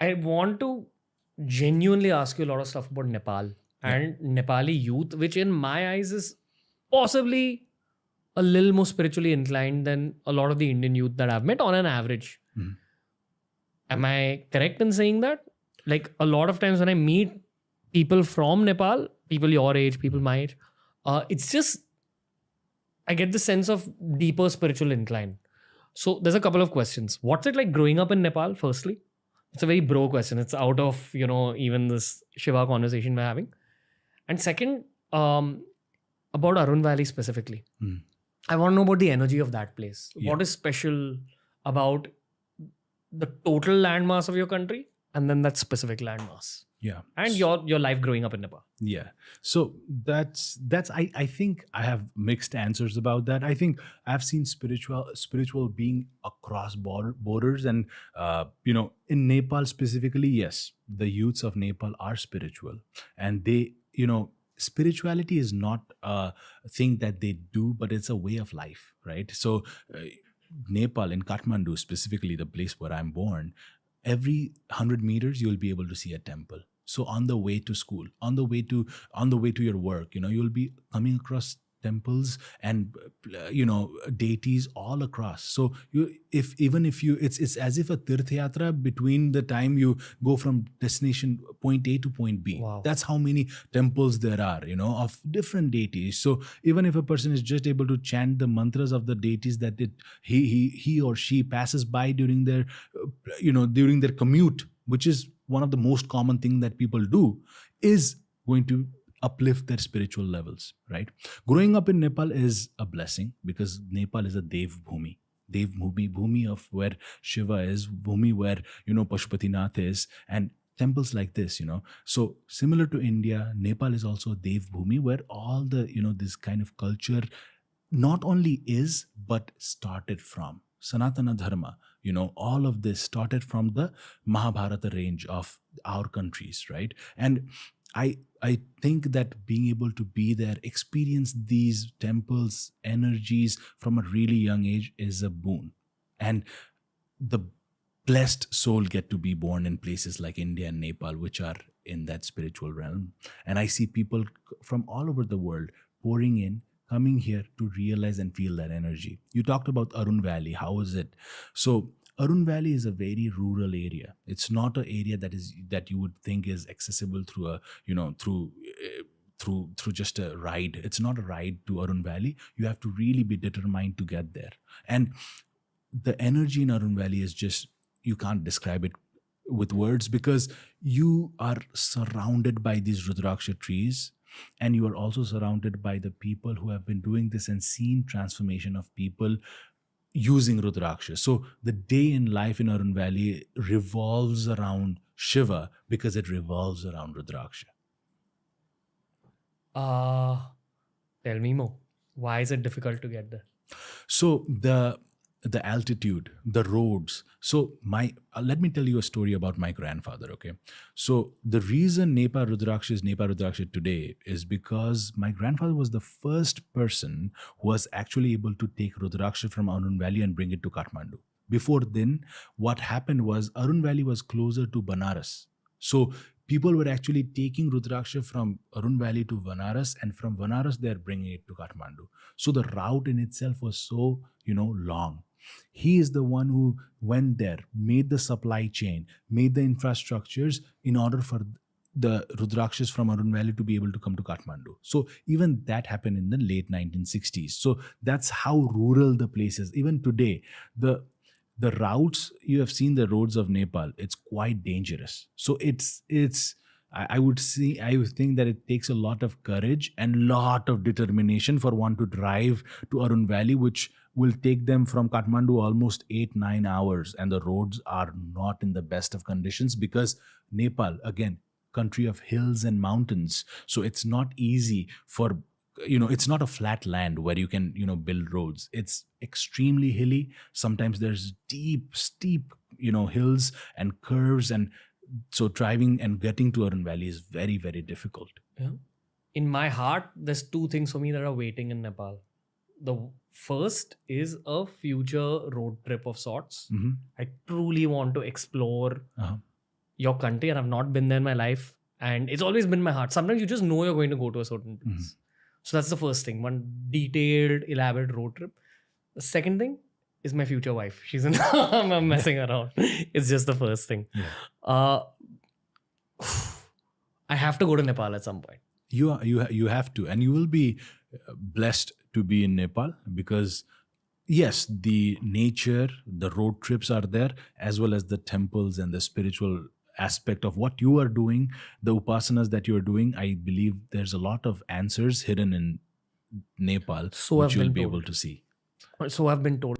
I want to genuinely ask you a lot of stuff about Nepal and Nepali youth, which in my eyes is possibly a little more spiritually inclined than a lot of the Indian youth that I've met on an average. Mhm. Am I correct in saying that? Like a lot of times when I meet people from Nepal, people your age, people my age, it's just, I get the sense of deeper spiritual incline. So there's a couple of questions. What's it like growing up in Nepal, firstly? It's a very bro question. It's out of, even this Shiva conversation we're having. And second, about Arun Valley specifically. Mm. I want to know about the energy of that place. Yeah. What is special about the total landmass of your country and then that specific landmass? Yeah. And your life growing up in Nepal. Yeah. So that's I think I have mixed answers about that. I think I've seen spiritual being across borders, and in Nepal specifically, yes, the youths of Nepal are spiritual, and they, spirituality is not a thing that they do, but it's a way of life, right? So Nepal, in Kathmandu specifically, the place where I'm born, every 100 meters you'll be able to see a temple. So on the way to school, on the way to your work, you'll be coming across temples and deities all across. So it's as if a tirth yatra between the time you go from destination point A to point B. Wow. That's how many temples there are, of different deities. So even if a person is just able to chant the mantras of the deities that he or she passes by during their during their commute, which is one of the most common thing that people do, is going to uplift their spiritual levels, right? Growing up in Nepal is a blessing because Nepal is a Dev Bhumi. Dev Bhumi of where Shiva is, Bhumi where, Pashupatinath is, and temples like this, So similar to India, Nepal is also Dev Bhumi where all the, this kind of culture not only is, but started from. Sanatana Dharma, all of this started from the Mahabharata range of our countries, right? And I think that being able to be there, experience these temples, energies from a really young age is a boon. And the blessed soul get to be born in places like India and Nepal, which are in that spiritual realm. And I see people from all over the world pouring in, coming here to realize and feel that energy. You talked about Arun Valley. How is it? So Arun Valley is a very rural area. It's not an area that you would think is accessible through through just a ride. It's not a ride to Arun Valley. You have to really be determined to get there. And the energy in Arun Valley is just, you can't describe it with words because you are surrounded by these Rudraksha trees. And you are also surrounded by the people who have been doing this and seen transformation of people using Rudraksha. So the day in life in Arun Valley revolves around Shiva because it revolves around Rudraksha. Tell me more. Why is it difficult to get there? So the altitude, the roads. So let me tell you a story about my grandfather, okay? So the reason Nepa Rudraksha is Nepa Rudraksha today is because my grandfather was the first person who was actually able to take Rudraksha from Arun Valley and bring it to Kathmandu. Before then, what happened was Arun Valley was closer to Banaras. So people were actually taking Rudraksha from Arun Valley to Banaras, and from Banaras they are bringing it to Kathmandu. So the route in itself was so, long. He is the one who went there, made the supply chain, made the infrastructures in order for the Rudrakshas from Arun Valley to be able to come to Kathmandu. So even that happened in the late 1960s. So that's how rural the place is. Even today, the routes, you have seen the roads of Nepal, it's quite dangerous. So I would think that it takes a lot of courage and lot of determination for one to drive to Arun Valley, which will take them from Kathmandu almost 8-9 hours. And the roads are not in the best of conditions because Nepal, again, country of hills and mountains. So it's not easy for, it's not a flat land where you can, build roads. It's extremely hilly. Sometimes there's steep, hills and curves, and so driving and getting to Arun Valley is very, very difficult. Yeah. In my heart, there's two things for me that are waiting in Nepal. The first is a future road trip of sorts. Mm-hmm. I truly want to explore your country, and I've not been there in my life, and it's always been my heart. Sometimes you just know you're going to go to a certain place. So that's the first thing, one detailed, elaborate road trip. The second thing is my future wife. She's in I'm messing around. It's just the first thing. I have to go to Nepal at some point. You have to, and you will be blessed to be in Nepal, because yes, the nature, the road trips are there, as well as the temples and the spiritual aspect of what you are doing, the upasanas that you are doing. I believe there's a lot of answers hidden in Nepal, So which I've you'll been be told. able to see. So I've been told.